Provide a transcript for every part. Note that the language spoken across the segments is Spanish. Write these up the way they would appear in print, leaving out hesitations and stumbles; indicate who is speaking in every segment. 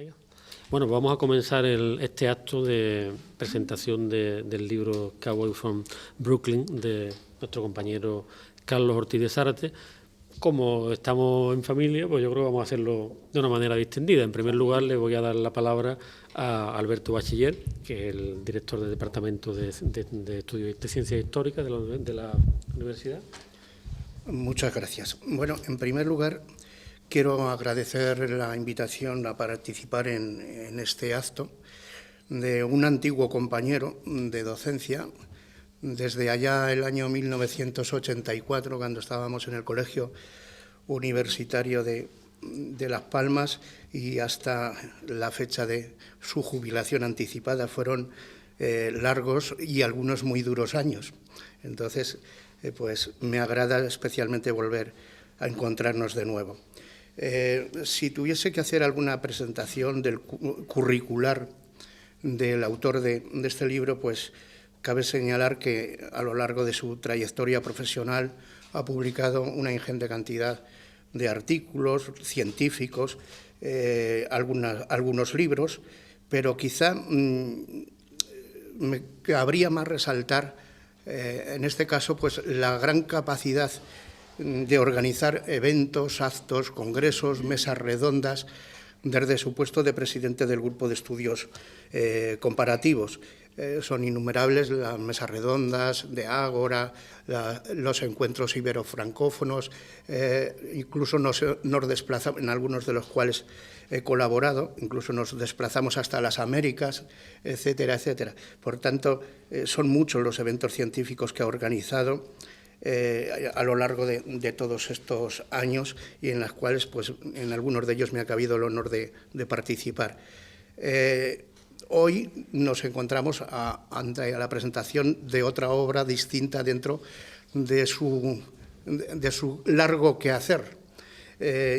Speaker 1: Venga. Bueno, vamos a comenzar este acto de presentación del libro Cowboy from Brooklyn de nuestro compañero Carlos Ortiz de Zárate. Como estamos en familia, pues yo creo que vamos a hacerlo de una manera distendida. En primer lugar, le voy a dar la palabra a Alberto Bachiller, que es el director del Departamento de Estudios de Ciencias Históricas de la Universidad.
Speaker 2: Muchas gracias. Bueno, en primer lugar, quiero agradecer la invitación a participar en este acto de un antiguo compañero de docencia, desde allá el año 1984, cuando estábamos en el Colegio Universitario de Las Palmas, y hasta la fecha de su jubilación anticipada. Fueron largos y algunos muy duros años. Entonces, pues me agrada especialmente volver a encontrarnos de nuevo. Si tuviese que hacer alguna presentación del curricular del autor de este libro, pues cabe señalar que a lo largo de su trayectoria profesional ha publicado una ingente cantidad de artículos científicos, algunos libros, pero quizá me cabría más resaltar en este caso pues la gran capacidad de organizar eventos, actos, congresos, mesas redondas, desde su puesto de presidente del Grupo de Estudios Comparativos. Son innumerables las mesas redondas de Ágora, los encuentros iberofrancófonos, incluso nos desplazamos, en algunos de los cuales he colaborado, incluso nos desplazamos hasta las Américas, etcétera, etcétera. Por tanto, son muchos los eventos científicos que ha organizado a lo largo de todos estos años, y en las cuales, pues, en algunos de ellos me ha cabido el honor de participar. Hoy nos encontramos ante la presentación de otra obra distinta dentro de su largo quehacer.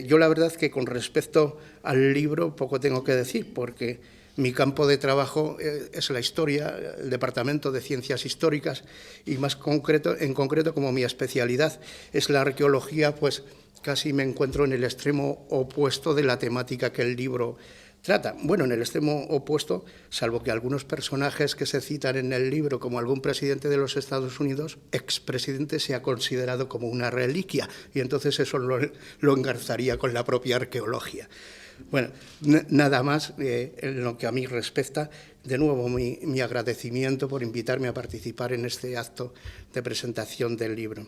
Speaker 2: Yo la verdad que con respecto al libro poco tengo que decir, porque mi campo de trabajo es la historia, el Departamento de Ciencias Históricas, y más en concreto como mi especialidad es la arqueología, pues casi me encuentro en el extremo opuesto de la temática que el libro trata. Bueno, en el extremo opuesto, salvo que algunos personajes que se citan en el libro, como algún presidente de los Estados Unidos, expresidente, se ha considerado como una reliquia, y entonces eso lo engarzaría con la propia arqueología. Bueno, nada más en lo que a mí respecta. De nuevo, mi agradecimiento por invitarme a participar en este acto de presentación del libro.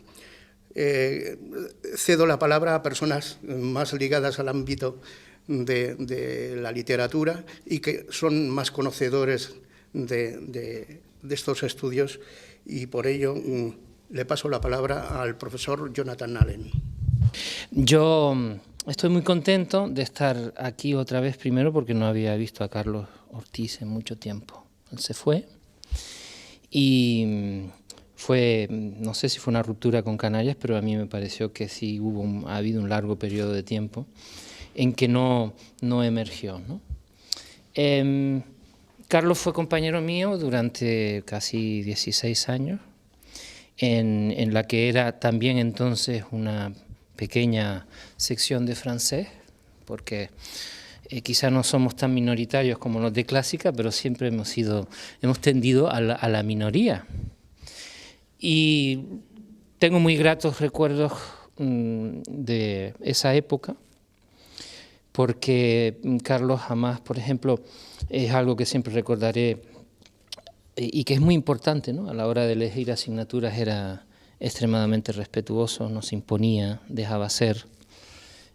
Speaker 2: Cedo la palabra a personas más ligadas al ámbito de la literatura y que son más conocedores de estos estudios, y por ello le paso la palabra al profesor Jonathan Allen.
Speaker 3: Yo estoy muy contento de estar aquí otra vez, primero porque no había visto a Carlos Ortiz en mucho tiempo. Él se fue y fue, no sé si fue una ruptura con Canarias, pero a mí me pareció que sí ha habido un largo periodo de tiempo en que no emergió, ¿no? Carlos fue compañero mío durante casi 16 años, en la que era también entonces una pequeña sección de francés, porque quizá no somos tan minoritarios como los de clásica, pero siempre hemos tendido a la minoría. Y tengo muy gratos recuerdos de esa época, porque Carlos jamás, por ejemplo, es algo que siempre recordaré y que es muy importante, ¿no? A la hora de elegir asignaturas era extremadamente respetuoso, nos imponía, dejaba ser.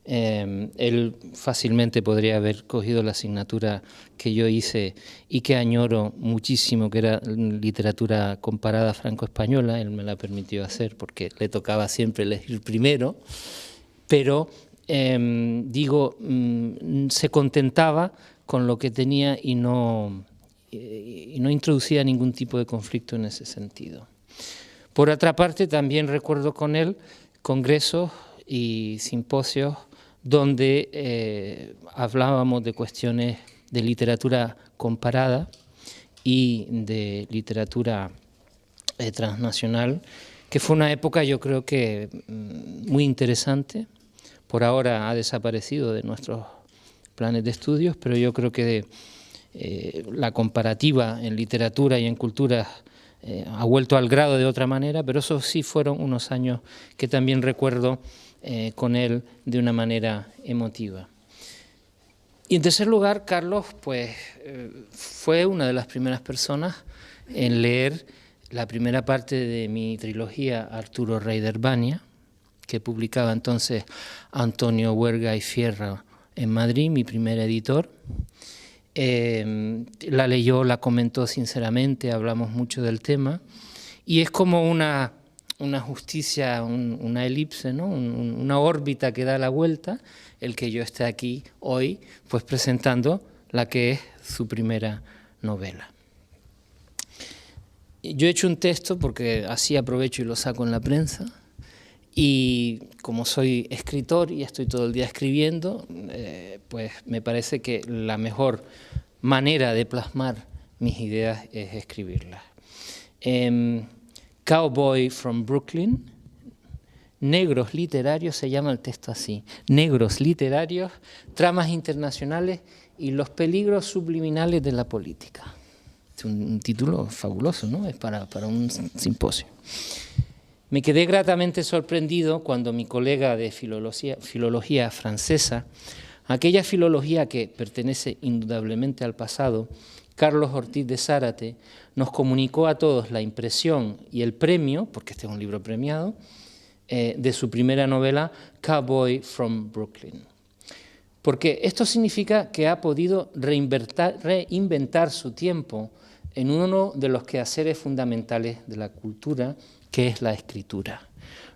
Speaker 3: Él fácilmente podría haber cogido la asignatura que yo hice y que añoro muchísimo, que era literatura comparada franco-española. Él me la permitió hacer porque le tocaba siempre elegir primero, pero se contentaba con lo que tenía y no introducía ningún tipo de conflicto en ese sentido. Por otra parte, también recuerdo con él congresos y simposios donde hablábamos de cuestiones de literatura comparada y de literatura transnacional, que fue una época, yo creo que muy interesante. Por ahora ha desaparecido de nuestros planes de estudios, pero yo creo que la comparativa en literatura y en cultura ha vuelto al grado de otra manera, pero esos sí fueron unos años que también recuerdo con él de una manera emotiva. Y en tercer lugar, Carlos pues, fue una de las primeras personas en leer la primera parte de mi trilogía Arturo Rey de Herbania, que publicaba entonces Antonio Huerga y Fierro en Madrid, mi primer editor. La leyó, la comentó sinceramente, hablamos mucho del tema, y es como una justicia, una elipse, ¿no? Una órbita que da la vuelta, el que yo esté aquí hoy pues presentando la que es su primera novela. Yo he hecho un texto porque así aprovecho y lo saco en la prensa, y como soy escritor y estoy todo el día escribiendo, pues me parece que la mejor manera de plasmar mis ideas es escribirlas. Cowboy from Brooklyn, negros literarios, se llama el texto así, negros literarios, tramas internacionales y los peligros subliminales de la política. Es un título fabuloso, ¿no? Es para un simposio. Me quedé gratamente sorprendido cuando mi colega de filología francesa, aquella filología que pertenece indudablemente al pasado, Carlos Ortiz de Zárate, nos comunicó a todos la impresión y el premio, porque este es un libro premiado, de su primera novela, Cowboy from Brooklyn. Porque esto significa que ha podido reinventar su tiempo en uno de los quehaceres fundamentales de la cultura, que es la escritura.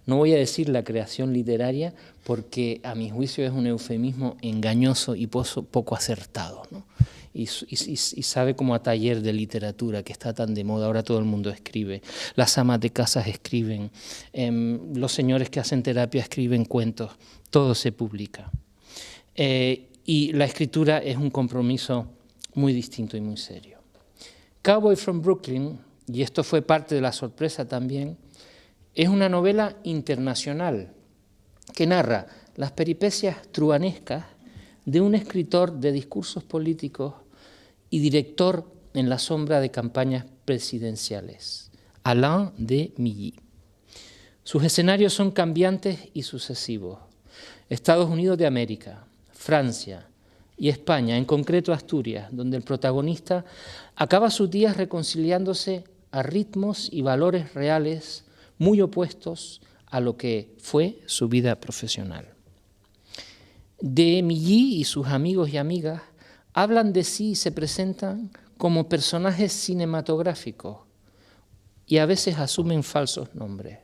Speaker 3: No voy a decir la creación literaria porque a mi juicio es un eufemismo engañoso y poco acertado, ¿no? Y sabe como a taller de literatura que está tan de moda, ahora todo el mundo escribe, las amas de casas escriben, los señores que hacen terapia escriben cuentos, todo se publica. Y la escritura es un compromiso muy distinto y muy serio. Cowboy from Brooklyn, y esto fue parte de la sorpresa también, es una novela internacional que narra las peripecias truanescas de un escritor de discursos políticos y director en la sombra de campañas presidenciales, Alain de Milly. Sus escenarios son cambiantes y sucesivos. Estados Unidos de América, Francia y España, en concreto Asturias, donde el protagonista acaba sus días reconciliándose a ritmos y valores reales muy opuestos a lo que fue su vida profesional. De Milly y sus amigos y amigas hablan de sí y se presentan como personajes cinematográficos y a veces asumen falsos nombres.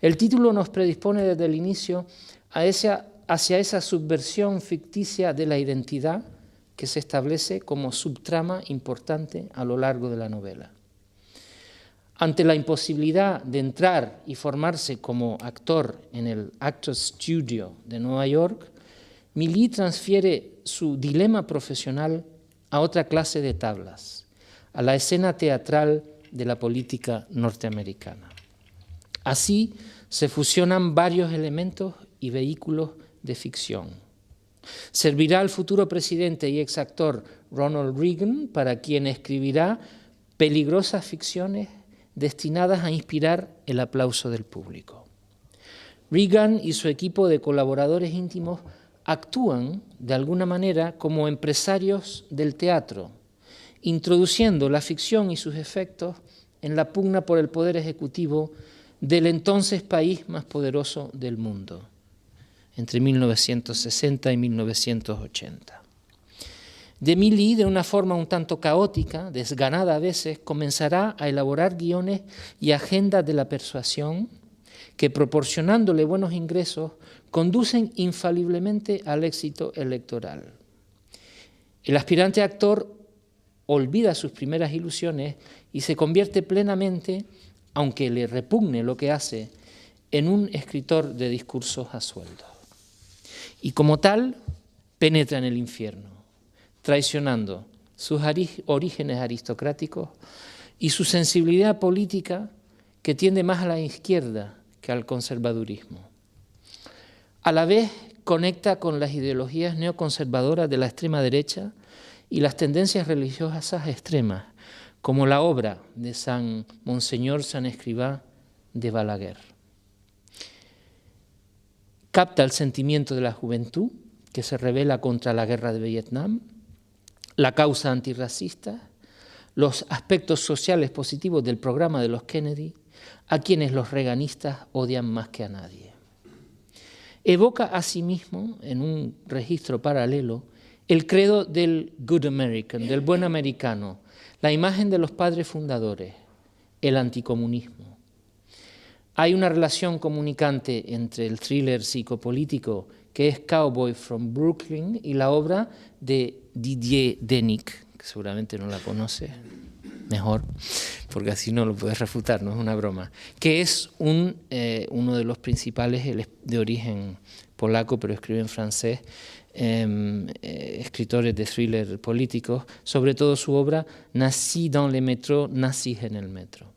Speaker 3: El título nos predispone desde el inicio hacia esa subversión ficticia de la identidad que se establece como subtrama importante a lo largo de la novela. Ante la imposibilidad de entrar y formarse como actor en el Actors Studio de Nueva York, Milly transfiere su dilema profesional a otra clase de tablas, a la escena teatral de la política norteamericana. Así se fusionan varios elementos y vehículos de ficción. Servirá al futuro presidente y exactor Ronald Reagan, para quien escribirá peligrosas ficciones destinadas a inspirar el aplauso del público. Reagan y su equipo de colaboradores íntimos actúan de alguna manera como empresarios del teatro, introduciendo la ficción y sus efectos en la pugna por el poder ejecutivo del entonces país más poderoso del mundo, entre 1960 y 1980. De Milly, de una forma un tanto caótica, desganada a veces, comenzará a elaborar guiones y agendas de la persuasión que, proporcionándole buenos ingresos, conducen infaliblemente al éxito electoral. El aspirante actor olvida sus primeras ilusiones y se convierte plenamente, aunque le repugne lo que hace, en un escritor de discursos a sueldo. Y como tal, penetra en el infierno, traicionando sus orígenes aristocráticos y su sensibilidad política, que tiende más a la izquierda que al conservadurismo. A la vez conecta con las ideologías neoconservadoras de la extrema derecha y las tendencias religiosas extremas, como la obra de Monseñor San Escrivá de Balaguer. Capta el sentimiento de la juventud que se rebela contra la guerra de Vietnam, la causa antirracista, los aspectos sociales positivos del programa de los Kennedy, a quienes los reaganistas odian más que a nadie. Evoca asimismo, en un registro paralelo, el credo del Good American, del buen americano, la imagen de los padres fundadores, el anticomunismo. Hay una relación comunicante entre el thriller psicopolítico que es Cowboy from Brooklyn y la obra de Didier Denik, que seguramente no la conoce, mejor, porque así no lo puedes refutar, no es una broma, que es uno de los principales, de origen polaco, pero escribe en francés, escritores de thriller políticos, sobre todo su obra Nací dans le métro, nací en el metro.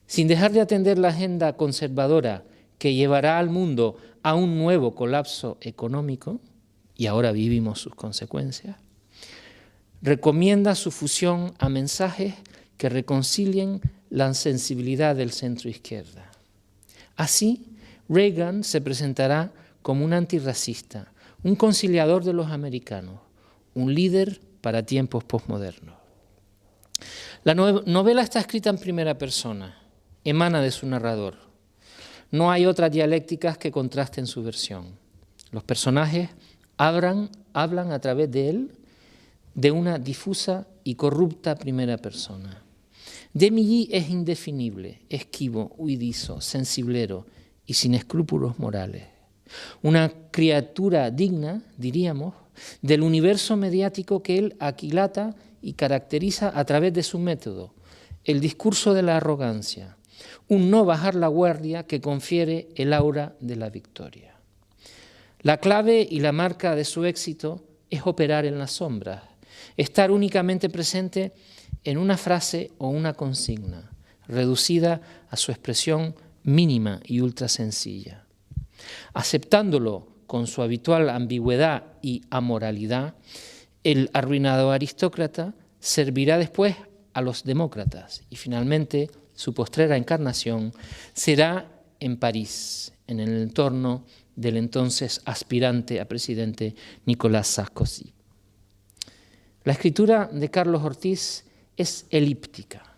Speaker 3: Sin dejar de atender la agenda conservadora que llevará al mundo a un nuevo colapso económico, y ahora vivimos sus consecuencias, recomienda su fusión a mensajes que reconcilien la sensibilidad del centro-izquierda. Así, Reagan se presentará como un antirracista, un conciliador de los americanos, un líder para tiempos posmodernos. La novela está escrita en primera persona, emana de su narrador. No hay otras dialécticas que contrasten su versión. Los personajes hablan a través de él de una difusa y corrupta primera persona. Demilly es indefinible, esquivo, huidizo, sensiblero y sin escrúpulos morales. Una criatura digna, diríamos, del universo mediático que él aquilata y caracteriza a través de su método, el discurso de la arrogancia, un no bajar la guardia que confiere el aura de la victoria. La clave y la marca de su éxito es operar en las sombras, estar únicamente presente en una frase o una consigna, reducida a su expresión mínima y ultra sencilla. Aceptándolo con su habitual ambigüedad y amoralidad, el arruinado aristócrata servirá después a los demócratas y finalmente su postrera encarnación será en París, en el entorno del entonces aspirante a presidente Nicolas Sarkozy. La escritura de Carlos Ortiz es elíptica,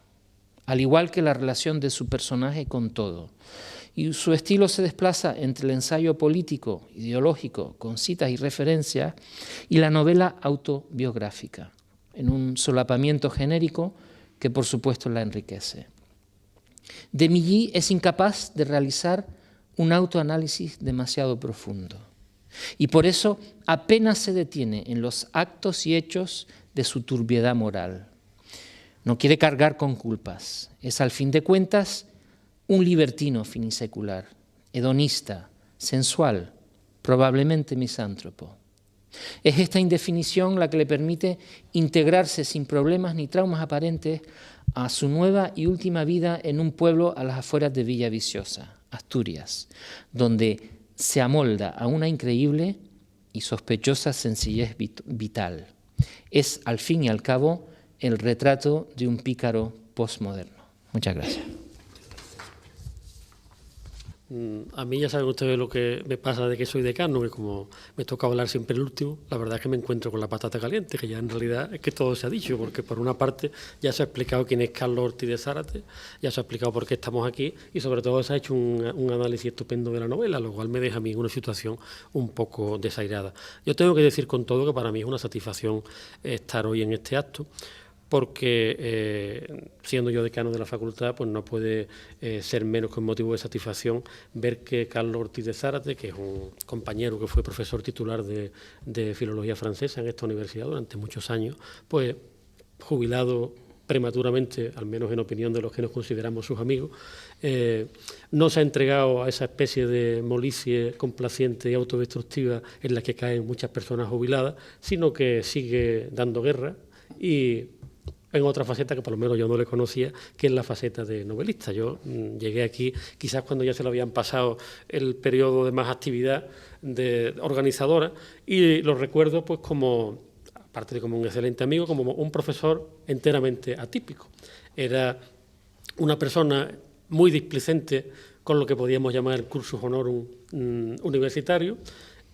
Speaker 3: al igual que la relación de su personaje con todo, y su estilo se desplaza entre el ensayo político, ideológico, con citas y referencias, y la novela autobiográfica, en un solapamiento genérico que por supuesto la enriquece. Demilly es incapaz de realizar un autoanálisis demasiado profundo y por eso apenas se detiene en los actos y hechos de su turbiedad moral. No quiere cargar con culpas, es al fin de cuentas un libertino finisecular, hedonista, sensual, probablemente misántropo. Es esta indefinición la que le permite integrarse sin problemas ni traumas aparentes a su nueva y última vida en un pueblo a las afueras de Villaviciosa, Asturias, donde se amolda a una increíble y sospechosa sencillez vital. Es, al fin y al cabo, el retrato de un pícaro postmoderno. Muchas gracias.
Speaker 1: A mí ya saben ustedes lo que me pasa de que soy decano, que como me toca hablar siempre el último, la verdad es que me encuentro con la patata caliente, que ya en realidad es que todo se ha dicho, porque por una parte ya se ha explicado quién es Carlos Ortiz de Zárate, ya se ha explicado por qué estamos aquí y sobre todo se ha hecho un análisis estupendo de la novela, lo cual me deja a mí en una situación un poco desairada. Yo tengo que decir con todo que para mí es una satisfacción estar hoy en este acto, porque siendo yo decano de la facultad, pues no puede ser menos que un motivo de satisfacción ver que Carlos Ortiz de Zárate, que es un compañero que fue profesor titular de Filología Francesa en esta universidad durante muchos años, pues jubilado prematuramente, al menos en opinión de los que nos consideramos sus amigos, no se ha entregado a esa especie de molicie complaciente y autodestructiva en la que caen muchas personas jubiladas, sino que sigue dando guerra y en otra faceta que por lo menos yo no le conocía, que es la faceta de novelista. Yo llegué aquí quizás cuando ya se lo habían pasado el periodo de más actividad de organizadora, y lo recuerdo pues como, aparte de como un excelente amigo, como un profesor enteramente atípico. Era una persona muy displicente con lo que podíamos llamar el cursus honorum universitario.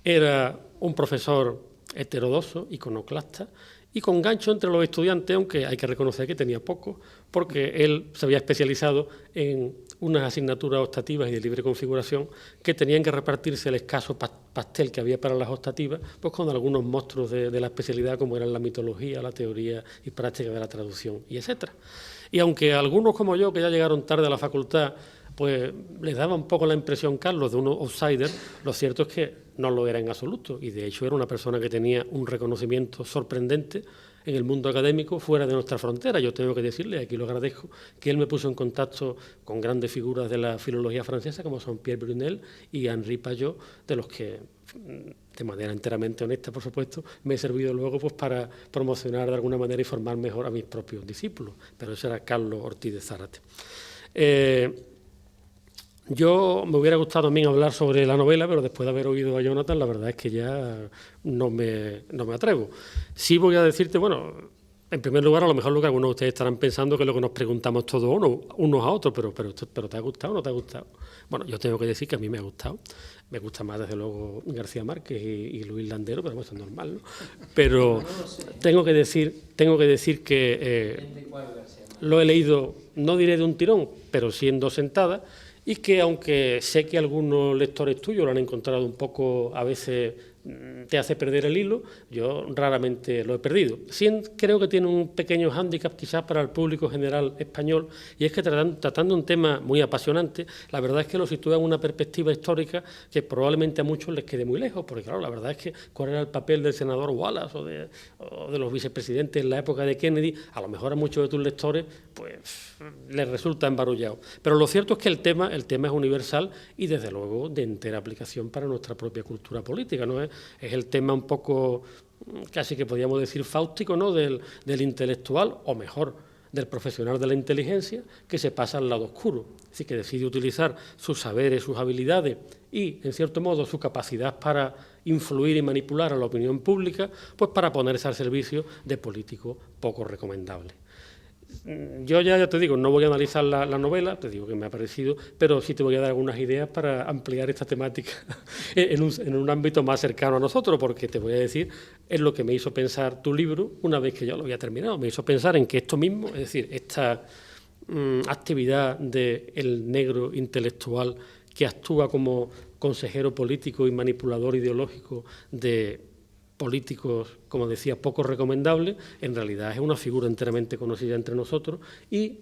Speaker 1: Era un profesor heterodoxo, iconoclasta, y con gancho entre los estudiantes, aunque hay que reconocer que tenía poco, porque él se había especializado en unas asignaturas optativas y de libre configuración que tenían que repartirse el escaso pastel que había para las optativas, pues con algunos monstruos de la especialidad, como eran la mitología, la teoría y práctica de la traducción, y etcétera. Y aunque algunos como yo, que ya llegaron tarde a la facultad, pues les daba un poco la impresión, Carlos, de un outsider, lo cierto es que no lo era en absoluto, y de hecho era una persona que tenía un reconocimiento sorprendente en el mundo académico fuera de nuestra frontera. Yo tengo que decirle, aquí lo agradezco, que él me puso en contacto con grandes figuras de la filología francesa, como son Pierre Brunel y Henri Pajot, de los que, de manera enteramente honesta, por supuesto, me he servido luego pues para promocionar de alguna manera y formar mejor a mis propios discípulos. Pero ese era Carlos Ortiz de Zárate. Yo me hubiera gustado también hablar sobre la novela, pero después de haber oído a Jonathan, la verdad es que ya no me atrevo. Sí voy a decirte, bueno, en primer lugar, a lo mejor lo que algunos de ustedes estarán pensando que es lo que nos preguntamos todos unos a otros, pero ¿te ha gustado o no te ha gustado? Bueno, yo tengo que decir que a mí me ha gustado. Me gusta más, desde luego, García Márquez y Luis Landero, pero eso es normal, ¿no? Pero tengo que decir que lo he leído, no diré de un tirón, pero sí en dos sentadas, y que aunque sé que algunos lectores tuyos lo han encontrado un poco, a veces te hace perder el hilo, yo raramente lo he perdido. Sí, creo que tiene un pequeño hándicap quizás para el público general español, y es que tratando un tema muy apasionante, la verdad es que lo sitúa en una perspectiva histórica que probablemente a muchos les quede muy lejos, porque claro, la verdad es que cuál era el papel del senador Wallace o de los vicepresidentes en la época de Kennedy, a lo mejor a muchos de tus lectores pues les resulta embarullado. Pero lo cierto es que el tema es universal y desde luego de entera aplicación para nuestra propia cultura política, ¿no? Es el tema un poco, casi que podríamos decir fáustico, ¿no? del intelectual, o mejor, del profesional de la inteligencia, que se pasa al lado oscuro, es decir, que decide utilizar sus saberes, sus habilidades y, en cierto modo, su capacidad para influir y manipular a la opinión pública, pues para ponerse al servicio de políticos poco recomendables. Yo ya te digo, no voy a analizar la novela, te digo que me ha parecido, pero sí te voy a dar algunas ideas para ampliar esta temática en un ámbito más cercano a nosotros, porque te voy a decir, es lo que me hizo pensar tu libro una vez que yo lo había terminado. Me hizo pensar en que esto mismo, es decir, esta actividad del negro intelectual que actúa como consejero político y manipulador ideológico de políticos, como decía, poco recomendables, en realidad es una figura enteramente conocida entre nosotros y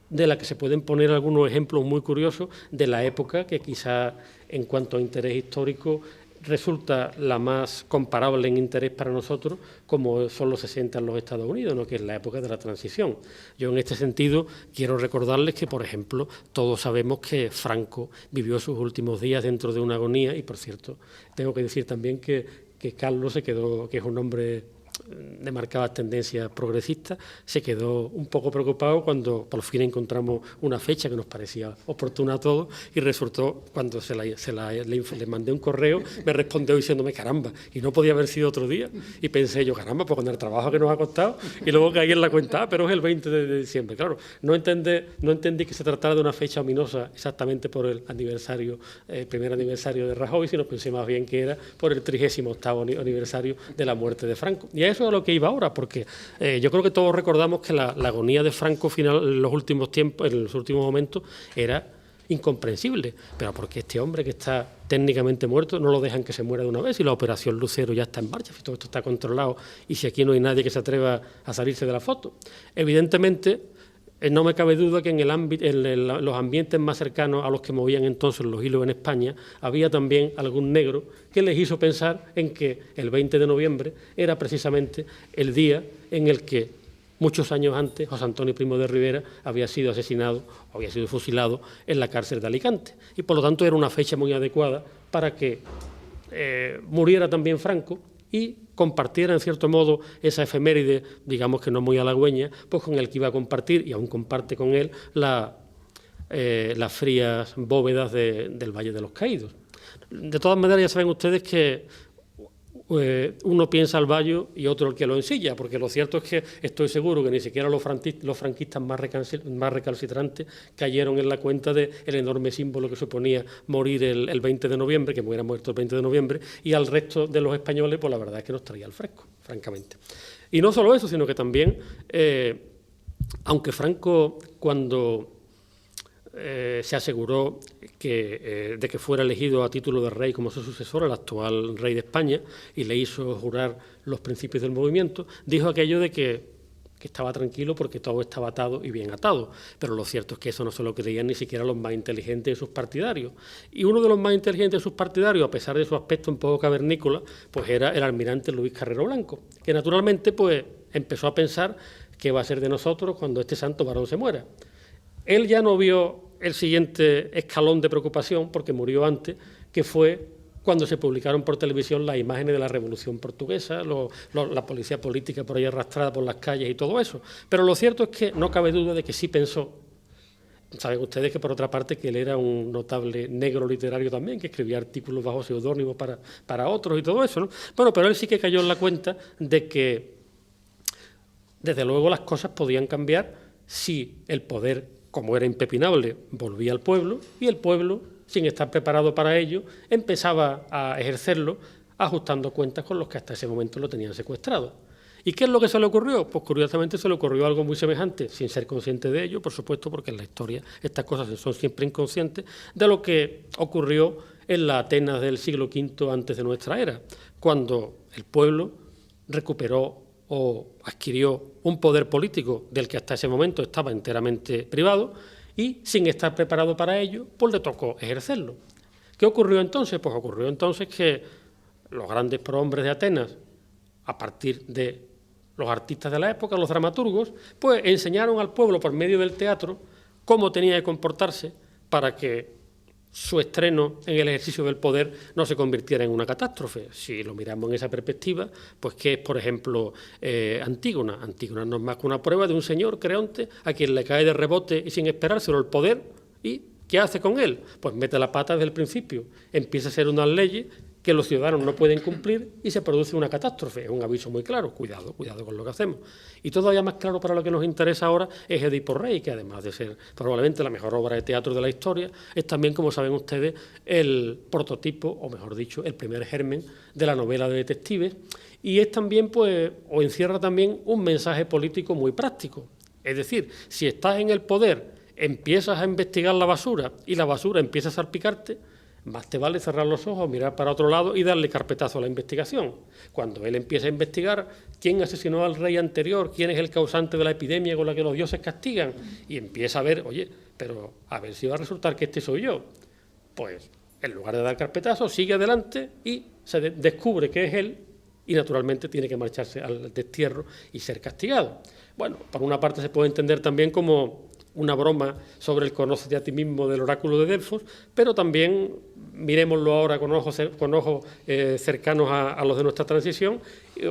Speaker 1: de la que se pueden poner algunos ejemplos muy curiosos de la época que quizá en cuanto a interés histórico resulta la más comparable en interés para nosotros, como son los 60 en los Estados Unidos, ¿no? Que es la época de la transición. Yo en este sentido quiero recordarles que, por ejemplo, todos sabemos que Franco vivió sus últimos días dentro de una agonía y, por cierto, tengo que decir también que Carlos se quedó, que es un hombre de marcadas tendencias progresistas, se quedó un poco preocupado cuando por fin encontramos una fecha que nos parecía oportuna a todos y resultó, cuando le mandé un correo, me respondió diciéndome caramba, y no podía haber sido otro día, y pensé yo caramba, pues con el trabajo que nos ha costado, y luego caí en la cuenta, pero es el 20 de diciembre, claro, no entendí que se tratara de una fecha ominosa exactamente por el aniversario, primer aniversario de Rajoy, sino pensé más bien que era por el 38º aniversario de la muerte de Franco. Y a eso es a lo que iba ahora, porque yo creo que todos recordamos que la agonía de Franco final, en los últimos tiempos, en los últimos momentos, era incomprensible. Pero porque este hombre que está técnicamente muerto no lo dejan que se muera de una vez y la operación Lucero ya está en marcha, si todo esto está controlado y si aquí no hay nadie que se atreva a salirse de la foto. Evidentemente, no me cabe duda que en los ambientes más cercanos a los que movían entonces los hilos en España, había también algún negro que les hizo pensar en que el 20 de noviembre era precisamente el día en el que, muchos años antes, José Antonio Primo de Rivera había sido asesinado, o había sido fusilado en la cárcel de Alicante. Y por lo tanto era una fecha muy adecuada para que muriera también Franco, y compartiera, en cierto modo, esa efeméride, digamos que no muy halagüeña, pues con el que iba a compartir, y aún comparte con él, las frías bóvedas del Valle de los Caídos. De todas maneras, ya saben ustedes que uno piensa al Bayo y otro el que lo ensilla, porque lo cierto es que estoy seguro que ni siquiera los franquistas más recalcitrantes cayeron en la cuenta del enorme símbolo que suponía morir el 20 de noviembre, que hubiera muerto el 20 de noviembre, y al resto de los españoles, pues la verdad es que nos traía al fresco, francamente. Y no solo eso, sino que también, aunque Franco, cuando se aseguró de que fuera elegido a título de rey como su sucesor, el actual rey de España, y le hizo jurar los principios del movimiento, dijo aquello de que estaba tranquilo porque todo estaba atado y bien atado. Pero lo cierto es que eso no se lo creían ni siquiera los más inteligentes de sus partidarios. Y uno de los más inteligentes de sus partidarios, a pesar de su aspecto un poco cavernícola, pues era el almirante Luis Carrero Blanco, que naturalmente pues empezó a pensar qué va a ser de nosotros cuando este santo varón se muera. Él ya no vio el siguiente escalón de preocupación, porque murió antes, que fue cuando se publicaron por televisión las imágenes de la Revolución Portuguesa, la policía política por ahí arrastrada por las calles y todo eso. Pero lo cierto es que no cabe duda de que sí pensó. Saben ustedes que, por otra parte, que él era un notable negro literario también, que escribía artículos bajo seudónimo para otros y todo eso, ¿no? Bueno, pero él sí que cayó en la cuenta de que, desde luego, las cosas podían cambiar si el poder, como era impepinable, volvía al pueblo, y el pueblo, sin estar preparado para ello, empezaba a ejercerlo ajustando cuentas con los que hasta ese momento lo tenían secuestrado. ¿Y qué es lo que se le ocurrió? Pues curiosamente se le ocurrió algo muy semejante, sin ser consciente de ello, por supuesto, porque en la historia estas cosas son siempre inconscientes, de lo que ocurrió en la Atenas del siglo V antes de nuestra era, cuando el pueblo recuperó o adquirió un poder político del que hasta ese momento estaba enteramente privado, y sin estar preparado para ello, pues le tocó ejercerlo. ¿Qué ocurrió entonces? Pues ocurrió entonces que los grandes prohombres de Atenas, a partir de los artistas de la época, los dramaturgos, pues enseñaron al pueblo por medio del teatro cómo tenía que comportarse para que su estreno en el ejercicio del poder no se convirtiera en una catástrofe. Si lo miramos en esa perspectiva, pues ¿qué es, por ejemplo, Antígona? Antígona no es más que una prueba de un señor Creonte a quien le cae de rebote y sin esperárselo el poder, y ¿qué hace con él? Pues mete la pata desde el principio, empieza a hacer unas leyes que los ciudadanos no pueden cumplir y se produce una catástrofe. Es un aviso muy claro, cuidado con lo que hacemos. Y todavía más claro para lo que nos interesa ahora es Edipo Rey, que además de ser probablemente la mejor obra de teatro de la historia, es también, como saben ustedes, el prototipo, o mejor dicho, el primer germen de la novela de detectives, y es también, pues, o encierra también un mensaje político muy práctico. Es decir, si estás en el poder, empiezas a investigar la basura y la basura empieza a salpicarte, más te vale cerrar los ojos, mirar para otro lado y darle carpetazo a la investigación. Cuando él empieza a investigar quién asesinó al rey anterior, quién es el causante de la epidemia con la que los dioses castigan, y empieza a ver, oye, pero a ver si va a resultar que este soy yo, pues en lugar de dar carpetazo, sigue adelante y se descubre que es él, y naturalmente tiene que marcharse al destierro y ser castigado. Bueno, por una parte se puede entender también como una broma sobre el conócete a ti mismo del oráculo de Delfos, pero también miremoslo ahora con ojos cercanos a los de nuestra transición,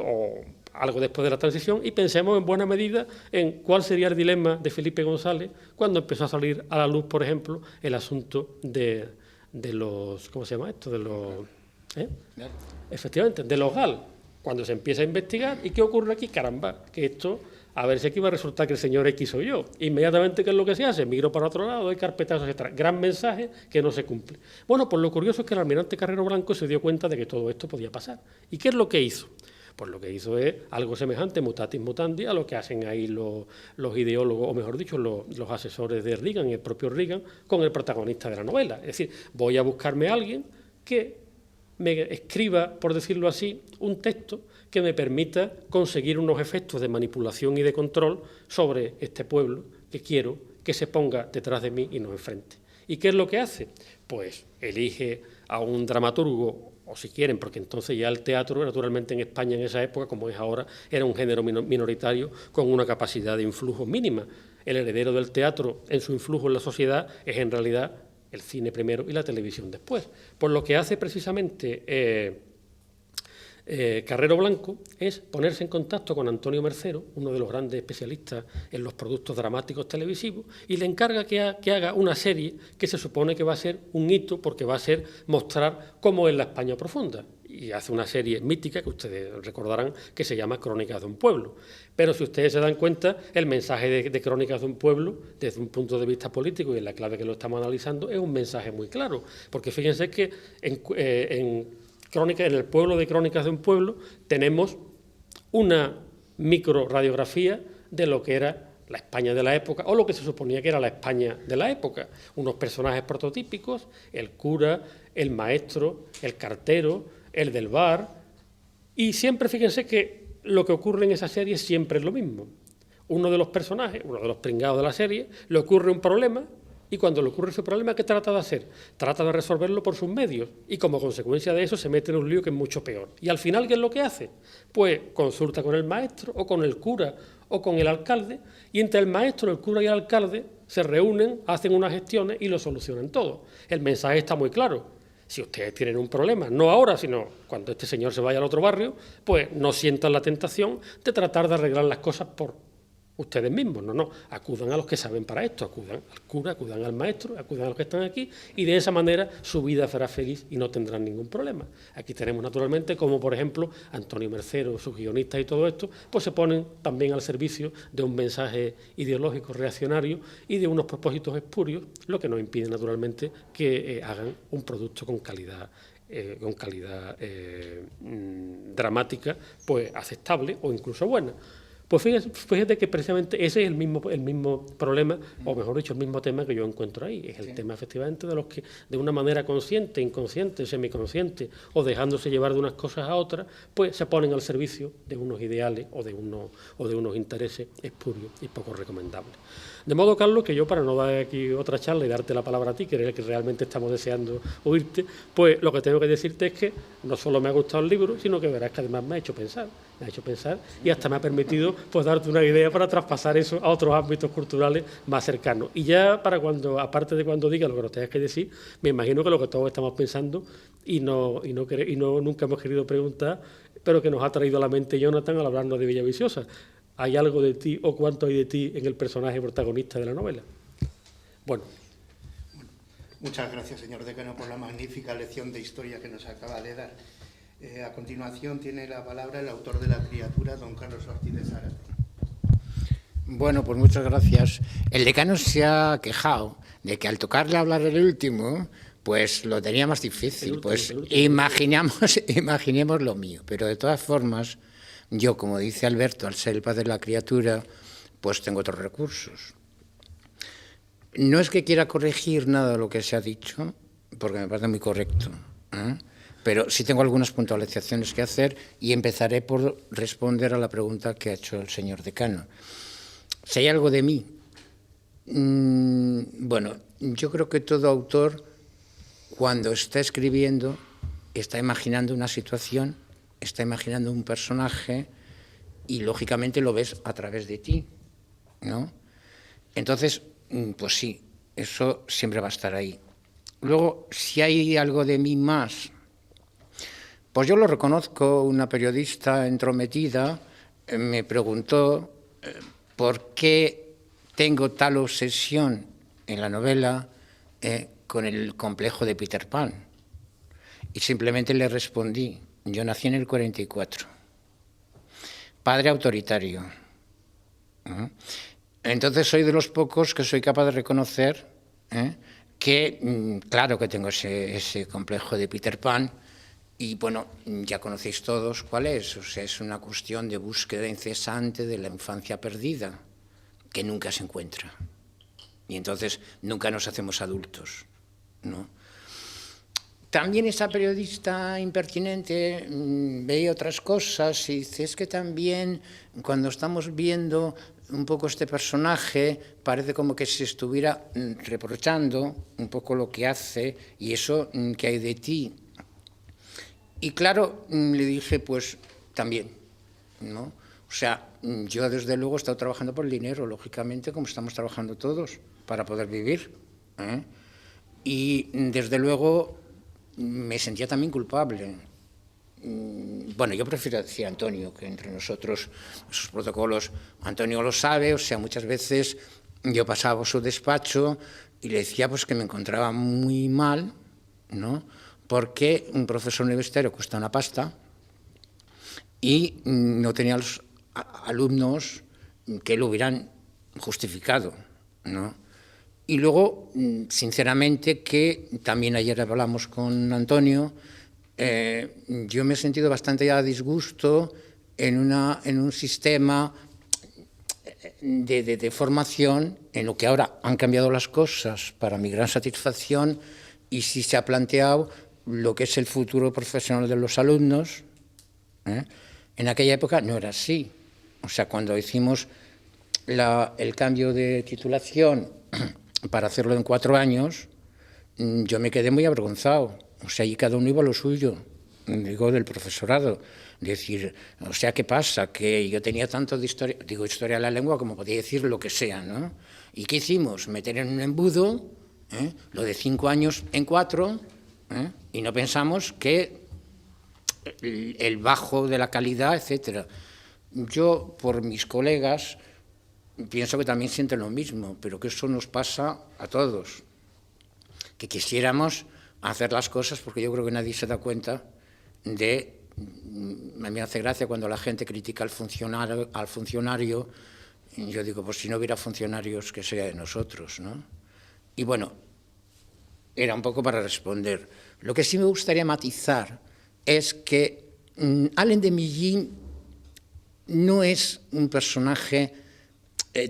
Speaker 1: o algo después de la transición, y pensemos en buena medida en cuál sería el dilema de Felipe González cuando empezó a salir a la luz, por ejemplo, el asunto de los, ¿cómo se llama esto? De los, efectivamente, de los GAL, cuando se empieza a investigar. ¿Y qué ocurre aquí? Caramba, que esto, a ver si aquí va a resultar que el señor X soy yo. Inmediatamente, ¿qué es lo que se hace? Miro para otro lado, doy carpetazos, etc. Gran mensaje que no se cumple. Bueno, pues lo curioso es que el almirante Carrero Blanco se dio cuenta de que todo esto podía pasar. ¿Y qué es lo que hizo? Pues lo que hizo es algo semejante, mutatis mutandi, a lo que hacen ahí los ideólogos, o mejor dicho, los asesores de Reagan y el propio Reagan, con el protagonista de la novela. Es decir, voy a buscarme a alguien que me escriba, por decirlo así, un texto que me permita conseguir unos efectos de manipulación y de control sobre este pueblo que quiero que se ponga detrás de mí y no enfrente. ¿Y qué es lo que hace? Pues elige a un dramaturgo, o si quieren, porque entonces ya el teatro, naturalmente en España en esa época, como es ahora, era un género minoritario con una capacidad de influjo mínima. El heredero del teatro en su influjo en la sociedad es en realidad el cine primero y la televisión después. Por lo que hace precisamente Carrero Blanco es ponerse en contacto con Antonio Mercero, uno de los grandes especialistas en los productos dramáticos televisivos, y le encarga que haga una serie que se supone que va a ser un hito porque va a ser mostrar cómo es la España profunda. Y hace una serie mítica que ustedes recordarán que se llama Crónicas de un pueblo. Pero si ustedes se dan cuenta, el mensaje de Crónicas de un pueblo, desde un punto de vista político y en la clave que lo estamos analizando, es un mensaje muy claro. Porque fíjense que en el pueblo de Crónicas de un pueblo tenemos una microradiografía de lo que era la España de la época, o lo que se suponía que era la España de la época. Unos personajes prototípicos, el cura, el maestro, el cartero, el del bar, y siempre fíjense que lo que ocurre en esa serie siempre es lo mismo. Uno de los personajes, uno de los pringados de la serie, le ocurre un problema, y cuando le ocurre ese problema, ¿qué trata de hacer? Trata de resolverlo por sus medios, y como consecuencia de eso se mete en un lío que es mucho peor. Y al final, ¿qué es lo que hace? Pues consulta con el maestro, o con el cura, o con el alcalde, y entre el maestro, el cura y el alcalde se reúnen, hacen unas gestiones y lo solucionan todo. El mensaje está muy claro. Si ustedes tienen un problema, no ahora, sino cuando este señor se vaya al otro barrio, pues no sientan la tentación de tratar de arreglar las cosas por ustedes mismos. No, acudan a los que saben para esto, acudan al cura, acudan al maestro, acudan a los que están aquí, y de esa manera su vida será feliz y no tendrán ningún problema. Aquí tenemos naturalmente como, por ejemplo, Antonio Mercero, sus guionistas y todo esto, pues se ponen también al servicio de un mensaje ideológico reaccionario y de unos propósitos espurios, lo que no impide naturalmente que hagan un producto con calidad dramática, pues aceptable o incluso buena. Pues fíjate que precisamente ese es el mismo problema, o mejor dicho, el mismo tema que yo encuentro ahí. Es el tema, efectivamente, de los que, de una manera consciente, inconsciente, semiconsciente, o dejándose llevar de unas cosas a otras, pues se ponen al servicio de unos ideales o de unos intereses espurios y poco recomendables. De modo, Carlos, que yo, para no dar aquí otra charla y darte la palabra a ti, que eres el que realmente estamos deseando oírte, pues lo que tengo que decirte es que no solo me ha gustado el libro, sino que verás que además me ha hecho pensar y hasta me ha permitido pues darte una idea para traspasar eso a otros ámbitos culturales más cercanos. Y ya para cuando, aparte de cuando diga lo que nos tengas que decir, me imagino que lo que todos estamos pensando y nunca hemos querido preguntar, pero que nos ha traído a la mente Jonathan al hablarnos de Villaviciosa. ¿Hay algo de ti o cuánto hay de ti en el personaje protagonista de la novela? Bueno.
Speaker 2: Muchas gracias, señor decano, por la magnífica lección de historia que nos acaba de dar. A continuación tiene la palabra el autor de La criatura, don Carlos Ortiz de Zárate.
Speaker 4: Bueno, pues muchas gracias. El decano se ha quejado de que al tocarle hablar el último, pues lo tenía más difícil. Pues imaginemos lo mío. Pero de todas formas, yo, como dice Alberto, al ser el padre de la criatura, pues tengo otros recursos. No es que quiera corregir nada de lo que se ha dicho, porque me parece muy correcto, pero sí tengo algunas puntualizaciones que hacer y empezaré por responder a la pregunta que ha hecho el señor decano. Si hay algo de mí, bueno, yo creo que todo autor, cuando está escribiendo, está imaginando una situación, está imaginando un personaje y, lógicamente, lo ves a través de ti, ¿no? Entonces, pues sí, eso siempre va a estar ahí. Luego, si hay algo de mí más, pues yo lo reconozco. Una periodista entrometida me preguntó por qué tengo tal obsesión en la novela con el complejo de Peter Pan. Y simplemente le respondí: yo nací en el 44, padre autoritario. Entonces soy de los pocos que soy capaz de reconocer que, claro que tengo ese complejo de Peter Pan, y bueno, ya conocéis todos cuál es. O sea, es una cuestión de búsqueda incesante de la infancia perdida, que nunca se encuentra. Y entonces nunca nos hacemos adultos, ¿no? También esa periodista impertinente veía otras cosas y dice: es que también cuando estamos viendo un poco este personaje parece como que se estuviera reprochando un poco lo que hace y eso que hay de ti. Y claro, le dije, pues también, ¿no? O sea, yo desde luego he estado trabajando por el dinero, lógicamente, como estamos trabajando todos, para poder vivir, Y desde luego me sentía también culpable bueno, yo prefiero decir Antonio, que entre nosotros esos protocolos, Antonio lo sabe, o sea, muchas veces yo pasaba por su despacho y le decía pues que me encontraba muy mal, ¿no? Porque un profesor universitario cuesta una pasta y no tenía los alumnos que lo hubieran justificado, ¿no? Y luego, sinceramente, que también ayer hablamos con Antonio, yo me he sentido bastante ya a disgusto en un sistema de formación en lo que ahora han cambiado las cosas para mi gran satisfacción y sí se ha planteado lo que es el futuro profesional de los alumnos. En aquella época no era así. O sea, cuando hicimos el cambio de titulación para hacerlo en 4 años, yo me quedé muy avergonzado. O sea, y cada uno iba a lo suyo, digo, del profesorado. Decir, o sea, ¿qué pasa? Que yo tenía tanto de historia, digo, historia de la lengua, como podía decir lo que sea, ¿no? ¿Y qué hicimos? Meter en un embudo, lo de 5 años en 4, y no pensamos que el bajo de la calidad, etcétera. Yo, por mis colegas, pienso que también sienten lo mismo, pero que eso nos pasa a todos. Que quisiéramos hacer las cosas, porque yo creo que nadie se da cuenta de... A mí me hace gracia cuando la gente critica al funcionario, yo digo, pues si no hubiera funcionarios, que sería de nosotros, ¿no? Y bueno, era un poco para responder. Lo que sí me gustaría matizar es que Alain de Milly no es un personaje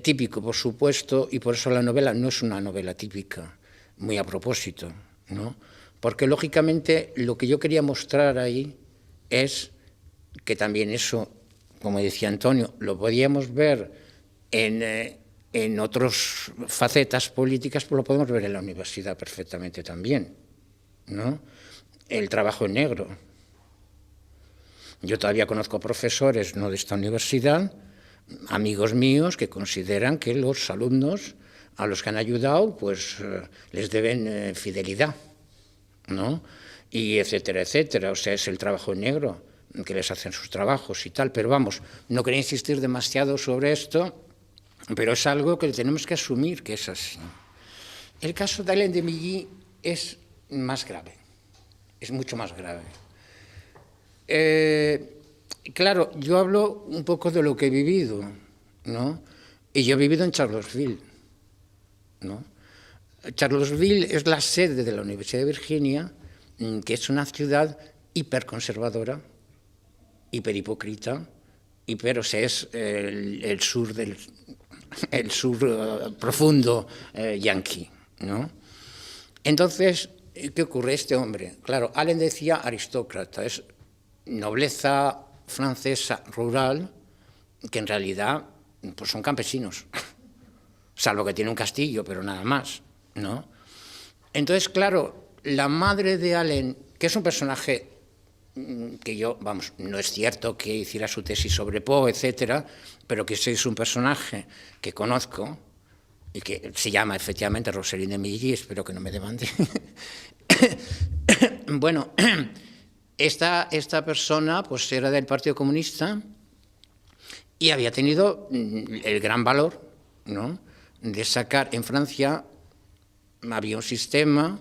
Speaker 4: típico, por supuesto, y por eso la novela no es una novela típica, muy a propósito, ¿no? Porque, lógicamente, lo que yo quería mostrar ahí es que también eso, como decía Antonio, lo podíamos ver en otras facetas políticas, pues lo podemos ver en la universidad perfectamente también, ¿no? El trabajo en negro. Yo todavía conozco profesores, no de esta universidad, amigos míos que consideran que los alumnos a los que han ayudado pues les deben fidelidad, ¿no? Y etcétera, etcétera. O sea, es el trabajo en negro, que les hacen sus trabajos y tal. Pero vamos, no quería insistir demasiado sobre esto, pero es algo que tenemos que asumir que es así. El caso de Alain de Milly es más grave, es mucho más grave. Claro, yo hablo un poco de lo que he vivido, ¿no? Y yo he vivido en Charlottesville, ¿no? Charlottesville es la sede de la Universidad de Virginia, que es una ciudad hiperconservadora, hiperhipócrita, o sea, es el sur profundo yanqui, ¿no? Entonces, ¿qué ocurre? Este hombre, claro, Alain decía aristócrata, es nobleza francesa rural, que en realidad pues son campesinos, salvo que tiene un castillo, pero nada más, ¿no? Entonces, claro, la madre de Alain, que es un personaje que yo, vamos, no es cierto que hiciera su tesis sobre Poe, etcétera, pero que sí es un personaje que conozco y que se llama efectivamente Roselyne de Milly, espero que no me demande. Bueno, esta persona pues era del Partido Comunista y había tenido el gran valor, ¿no?, de sacar en Francia, había un sistema,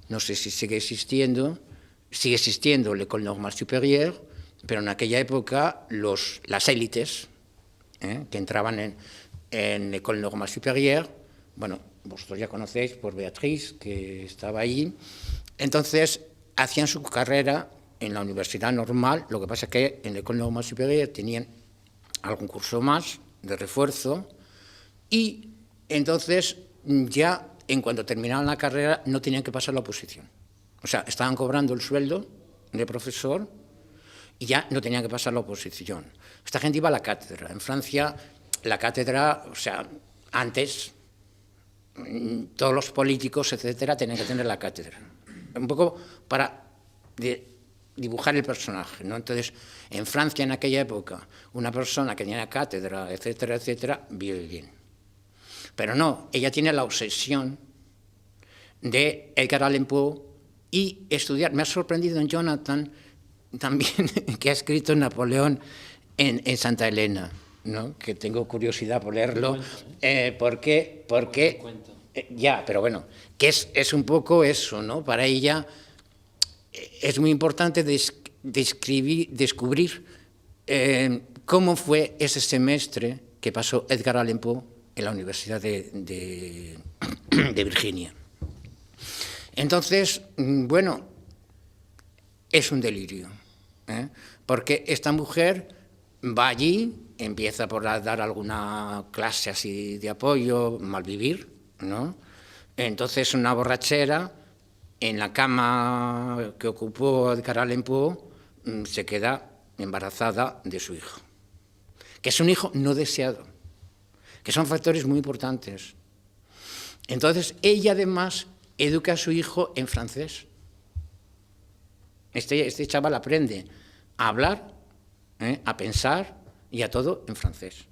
Speaker 4: no sé si sigue existiendo l'École Normale Supérieure, pero en aquella época las élites que entraban en l'École Normale Supérieure, bueno, vosotros ya conocéis por Beatriz, que estaba ahí, entonces hacían su carrera en la universidad normal, lo que pasa es que en l'École Normale Supérieure tenían algún curso más de refuerzo y entonces ya en cuanto terminaban la carrera no tenían que pasar la oposición. O sea, estaban cobrando el sueldo de profesor y ya no tenían que pasar la oposición. Esta gente iba a la cátedra. En Francia, la cátedra, o sea, antes todos los políticos, etcétera, tenían que tener la cátedra. Un poco para dibujar el personaje, ¿no? Entonces, en Francia en aquella época, una persona que tenía cátedra, etcétera, etcétera, vive bien. Pero no, ella tiene la obsesión de Edgar Allan Poe y estudiar. Me ha sorprendido en Jonathan también que ha escrito Napoleón en Santa Elena, ¿no? Que tengo curiosidad por leerlo, porque ya, pero bueno, que es un poco eso, ¿no? Para ella es muy importante descubrir cómo fue ese semestre que pasó Edgar Allan Poe en la Universidad de Virginia. Entonces, bueno, es un delirio, porque esta mujer va allí, empieza por dar alguna clase así de apoyo, malvivir, ¿no? Entonces, una borrachera, en la cama que ocupó Edgar Allan Poe, se queda embarazada de su hijo, que es un hijo no deseado, que son factores muy importantes. Entonces, ella además educa a su hijo en francés. Este chaval aprende a hablar, a pensar y a todo en francés,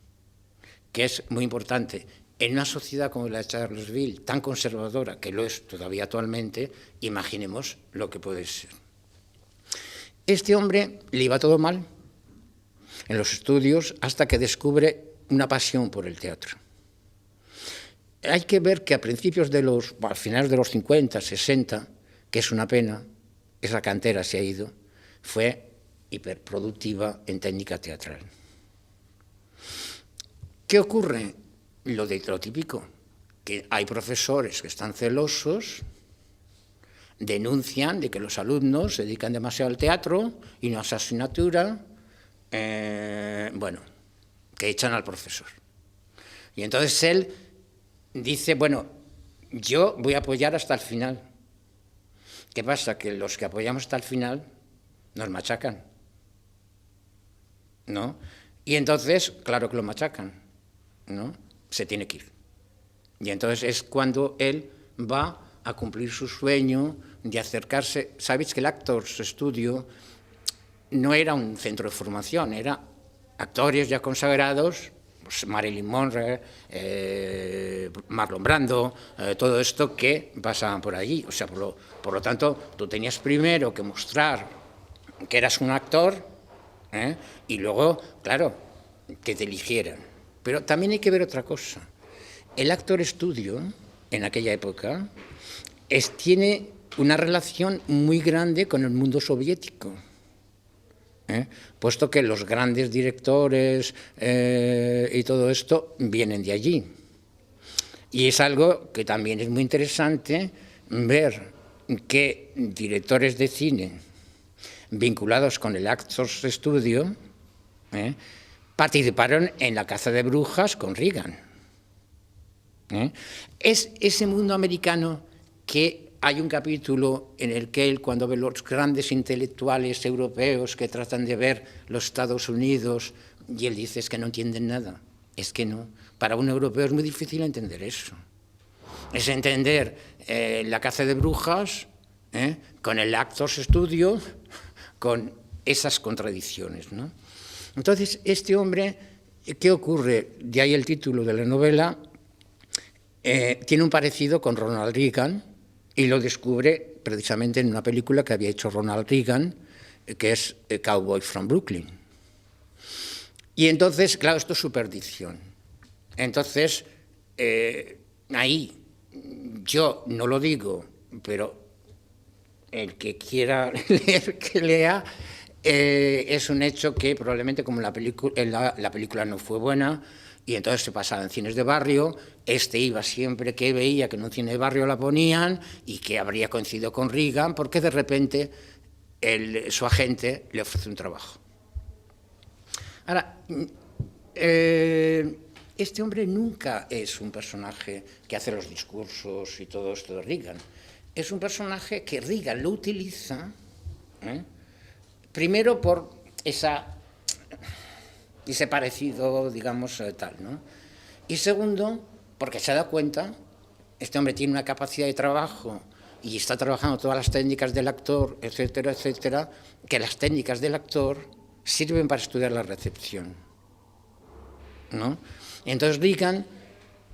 Speaker 4: que es muy importante. En una sociedad como la de Charlottesville, tan conservadora, que lo es todavía actualmente, imaginemos lo que puede ser. Este hombre le iba todo mal en los estudios hasta que descubre una pasión por el teatro. Hay que ver que a finales de los 50, 60, que es una pena, esa cantera se ha ido, fue hiperproductiva en técnica teatral. ¿Qué ocurre? Lo típico, que hay profesores que están celosos, denuncian de que los alumnos se dedican demasiado al teatro y no a esa asignatura, bueno, que echan al profesor. Y entonces él dice, bueno, yo voy a apoyar hasta el final. ¿Qué pasa? Que los que apoyamos hasta el final nos machacan, ¿no? Y entonces, claro que lo machacan, ¿no? Se tiene que ir. Y entonces es cuando él va a cumplir su sueño de acercarse. Sabéis que el Actors Studio no era un centro de formación, era actores ya consagrados, pues Marilyn Monroe, Marlon Brando, todo esto que pasaban por allí. O sea, por lo tanto, tú tenías primero que mostrar que eras un actor, y luego, claro, que te eligieran. Pero también hay que ver otra cosa. El Actor Studio, en aquella época, tiene una relación muy grande con el mundo soviético, puesto que los grandes directores y todo esto vienen de allí. Y es algo que también es muy interesante ver que directores de cine vinculados con el Actors Studio participaron en la caza de brujas con Reagan. Es ese mundo americano que hay un capítulo en el que él, cuando ve los grandes intelectuales europeos que tratan de ver los Estados Unidos, y él dice, es que no entienden nada. Es que no. Para un europeo es muy difícil entender eso. Es entender la caza de brujas con el Actors Studio, con esas contradicciones, ¿no? Entonces, este hombre, ¿qué ocurre? De ahí el título de la novela, tiene un parecido con Ronald Reagan y lo descubre precisamente en una película que había hecho Ronald Reagan, que es Cowboy from Brooklyn. Y entonces, claro, esto es su perdición. Entonces, ahí yo no lo digo, pero el que quiera leer, que lea. Es un hecho que probablemente, como la película no fue buena y entonces se pasaba en cines de barrio, iba siempre que veía que en un cine de barrio la ponían y que habría coincidido con Reagan, porque de repente su agente le ofrece un trabajo. Ahora, este hombre nunca es un personaje que hace los discursos y todo esto de Reagan. Es un personaje que Reagan lo utiliza, primero por ese parecido, digamos, tal, ¿no? Y segundo, porque se da cuenta, este hombre tiene una capacidad de trabajo y está trabajando todas las técnicas del actor, etcétera, etcétera, que las técnicas del actor sirven para estudiar la recepción, ¿no? Entonces Reagan,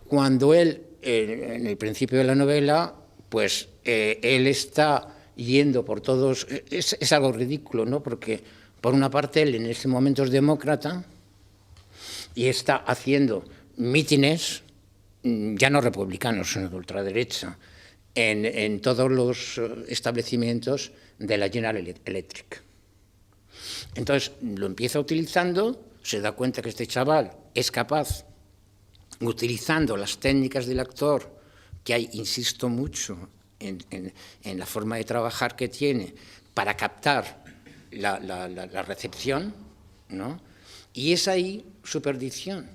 Speaker 4: cuando él, en el principio de la novela, pues él está yendo por todos, es algo ridículo, ¿no? Porque por una parte él en ese momento es demócrata y está haciendo mítines, ya no republicanos, sino de ultraderecha, en todos los establecimientos de la General Electric. Entonces lo empieza utilizando, se da cuenta que este chaval es capaz, utilizando las técnicas del actor, que hay, insisto mucho, en la forma de trabajar que tiene, para captar la recepción, ¿no? Y es ahí su perdición,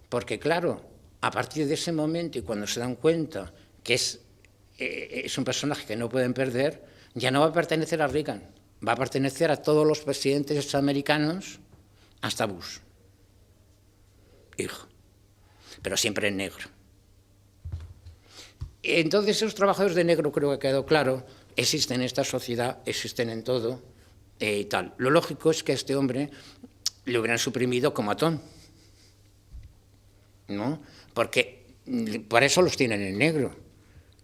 Speaker 4: porque claro, a partir de ese momento y cuando se dan cuenta que es un personaje que no pueden perder, ya no va a pertenecer a Reagan, va a pertenecer a todos los presidentes americanos hasta Bush, hijo, pero siempre en negro. Entonces esos trabajadores de negro, creo que ha quedado claro, existen en esta sociedad, existen en todo y tal. Lo lógico es que a este hombre le hubieran suprimido como atón, ¿no? Porque por eso los tienen en negro.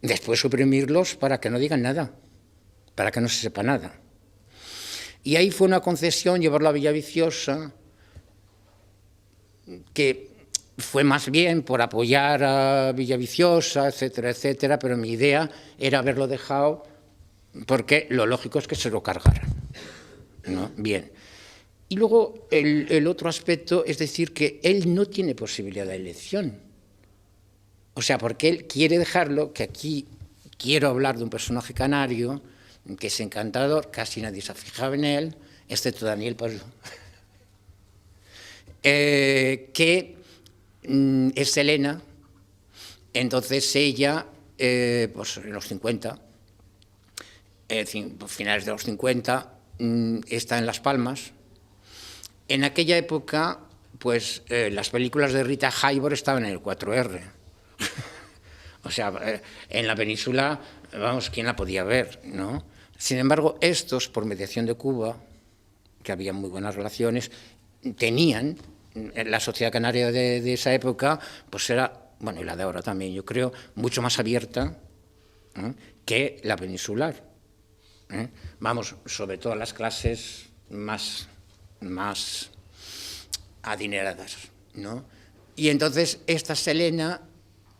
Speaker 4: Después suprimirlos para que no digan nada, para que no se sepa nada. Y ahí fue una concesión llevarlo a Villaviciosa, que fue más bien por apoyar a Villaviciosa, etcétera, etcétera, pero mi idea era haberlo dejado porque lo lógico es que se lo cargaran, ¿no? Bien. Y luego el otro aspecto es decir que él no tiene posibilidad de elección. O sea, porque él quiere dejarlo, que aquí quiero hablar de un personaje canario, que es encantador, casi nadie se ha fijado en él, excepto Daniel Pablo, que es Elena. Entonces ella, pues en los 50, finales de los 50, está en Las Palmas. En aquella época, pues las películas de Rita Hayworth estaban en el 4R. O sea, en la península, vamos, ¿quién la podía ver, no? Sin embargo, estos, por mediación de Cuba, que había muy buenas relaciones, tenían, la sociedad canaria de esa época, pues era, bueno, y la de ahora también, yo creo, mucho más abierta, ¿eh?, que la peninsular. Vamos, sobre todo las clases más adineradas, ¿no? Y entonces esta Selena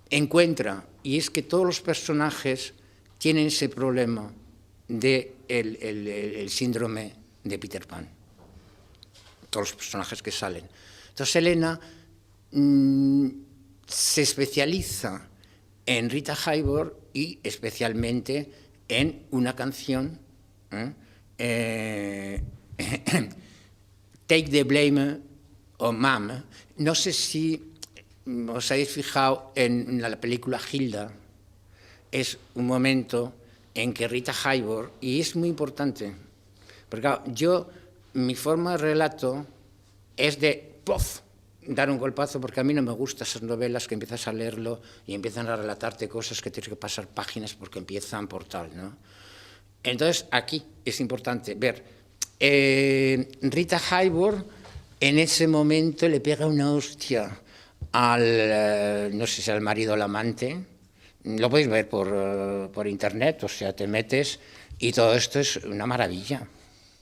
Speaker 4: encuentra, y es que todos los personajes tienen ese problema de el síndrome de Peter Pan, todos los personajes que salen. Entonces Selena se especializa en Rita Hayworth y especialmente en una canción, Take the Blame on Mom. No sé si os habéis fijado en la película Hilda, es un momento en que Rita Hayworth, y es muy importante, porque claro, mi forma de relato es de ¡puff!, dar un golpazo, porque a mí no me gustan esas novelas que empiezas a leerlo y empiezan a relatarte cosas que tienes que pasar páginas porque empiezan por tal, ¿no? Entonces, aquí es importante ver, Rita Hayworth en ese momento le pega una hostia al, no sé si al marido o al amante, lo podéis ver por internet, o sea, te metes y todo esto es una maravilla.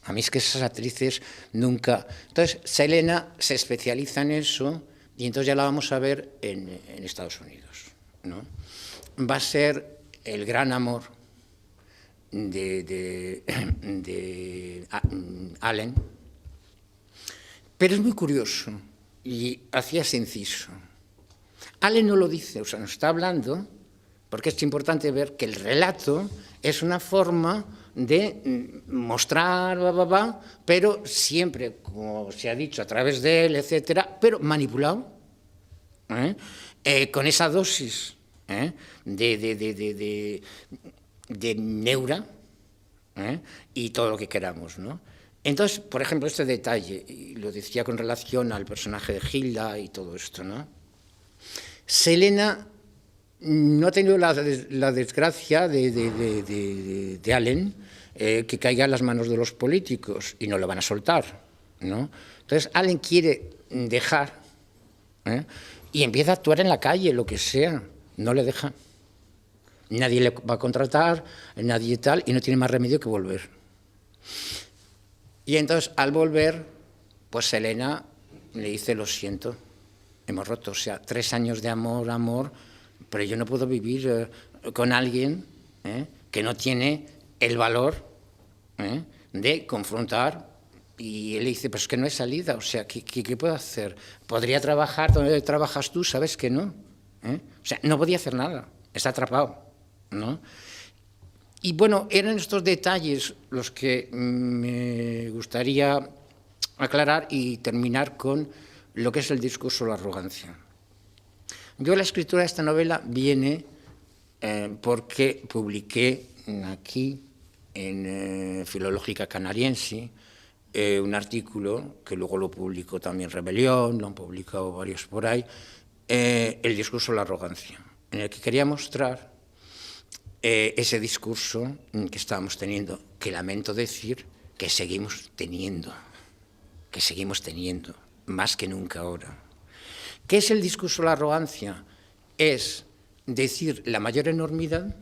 Speaker 4: A mí es que esas actrices nunca... Entonces, Selena se especializa en eso y entonces ya la vamos a ver en Estados Unidos, ¿no? Va a ser el gran amor de Allen, pero es muy curioso y hacía ese inciso. Allen no lo dice, o sea, nos está hablando, porque es importante ver que el relato es una forma de mostrar, pero siempre, como se ha dicho, a través de él, etcétera, pero manipulado, con esa dosis de neura, y todo lo que queramos, ¿no? Entonces, por ejemplo, este detalle, y lo decía con relación al personaje de Hilda y todo esto, ¿no? Selena no ha tenido la desgracia de Allen que caiga en las manos de los políticos y no lo van a soltar, ¿no? Entonces Allen quiere dejar y empieza a actuar en la calle, lo que sea, no le deja, Nadie le va a contratar, nadie tal, y no tiene más remedio que volver. Y entonces, al volver, pues Elena le dice, lo siento, hemos roto, o sea, 3 años de amor, pero yo no puedo vivir con alguien que no tiene el valor de confrontar. Y él le dice, pues es que no hay salida, o sea, ¿qué puedo hacer? ¿Podría trabajar donde trabajas tú? ¿Sabes que no? O sea, no podía hacer nada, está atrapado, ¿no? Y bueno, eran estos detalles los que me gustaría aclarar y terminar con lo que es el discurso de la arrogancia. Yo la escritura de esta novela viene porque publiqué aquí, en Filológica Canariense, un artículo que luego lo publicó también Rebelión, lo han publicado varios por ahí, el discurso de la arrogancia, en el que quería mostrar ese discurso que estábamos teniendo, que lamento decir que seguimos teniendo, más que nunca ahora. ¿Qué es el discurso de la arrogancia? Es decir la mayor enormidad,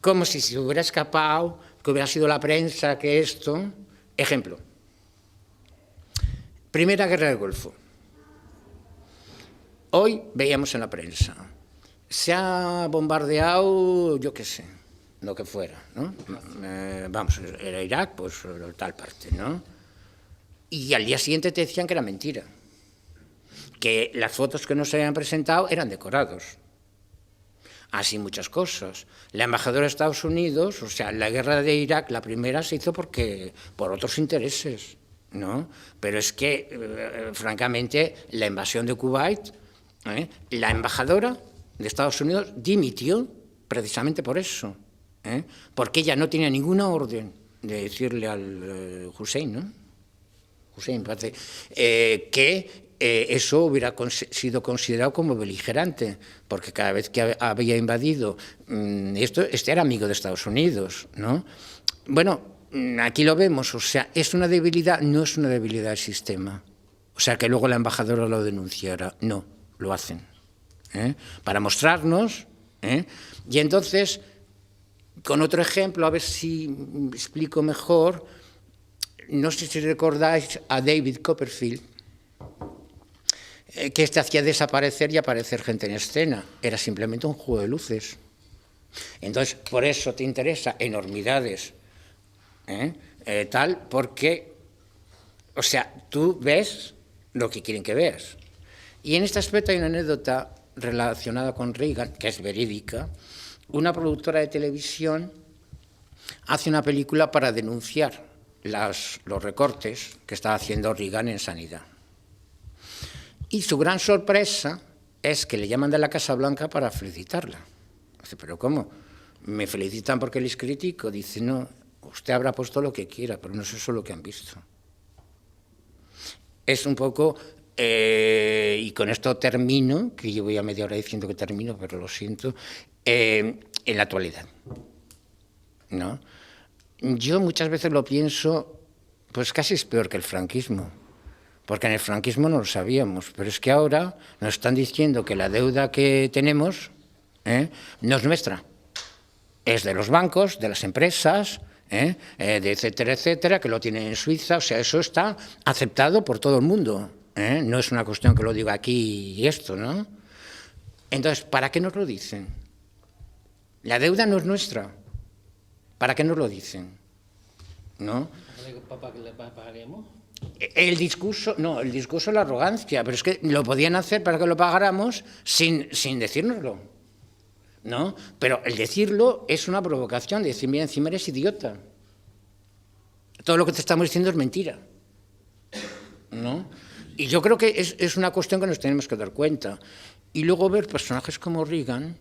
Speaker 4: como si se hubiera escapado, que hubiera sido la prensa, que esto. Ejemplo, Primera Guerra del Golfo. Hoy veíamos en la prensa, se ha bombardeado, yo qué sé, lo que fuera, ¿no? Vamos, era Irak, pues tal parte, ¿no? Y al día siguiente te decían que era mentira, que las fotos que nos habían presentado eran decorados. Así muchas cosas. La embajadora de Estados Unidos, o sea, la guerra de Irak, la primera se hizo por otros intereses, ¿no? Pero es que, francamente, la invasión de Kuwait, la embajadora de Estados Unidos dimitió precisamente por eso, porque ella no tenía ninguna orden de decirle al Hussein, ¿no? Hussein, parece, que eso hubiera sido considerado como beligerante, porque cada vez que había invadido, este era amigo de Estados Unidos, ¿no? Bueno, aquí lo vemos, o sea, es una debilidad, no es una debilidad del sistema, o sea, que luego la embajadora lo denunciara, no, lo hacen, para mostrarnos, y entonces, con otro ejemplo, a ver si explico mejor, no sé si recordáis a David Copperfield, que hacía desaparecer y aparecer gente en escena. Era simplemente un juego de luces. Entonces, por eso te interesa enormidades, tal, porque, o sea, tú ves lo que quieren que veas. Y en este aspecto hay una anécdota relacionada con Reagan, que es verídica. Una productora de televisión hace una película para denunciar los recortes que estaba haciendo Reagan en sanidad. Y su gran sorpresa es que le llaman de la Casa Blanca para felicitarla. Dice, ¿pero cómo? ¿Me felicitan porque les critico? Dice, no, usted habrá puesto lo que quiera, pero no es eso lo que han visto. Es un poco, y con esto termino, que yo voy a media hora diciendo que termino, pero lo siento, en la actualidad, ¿no? Yo muchas veces lo pienso, pues casi es peor que el franquismo. Porque en el franquismo no lo sabíamos, pero es que ahora nos están diciendo que la deuda que tenemos no es nuestra, es de los bancos, de las empresas, de etcétera, etcétera, que lo tienen en Suiza, o sea, eso está aceptado por todo el mundo, no es una cuestión que lo diga aquí y esto, ¿no? Entonces, ¿para qué nos lo dicen? La deuda no es nuestra, ¿para qué nos lo dicen? ¿No?
Speaker 3: ¿Para qué le pagaremos?
Speaker 4: El discurso es la arrogancia, pero es que lo podían hacer para que lo pagáramos sin decírnoslo, ¿no? Pero el decirlo es una provocación, de decir, mira, encima eres idiota. Todo lo que te estamos diciendo es mentira, ¿no? Y yo creo que es una cuestión que nos tenemos que dar cuenta. Y luego ver personajes como Reagan,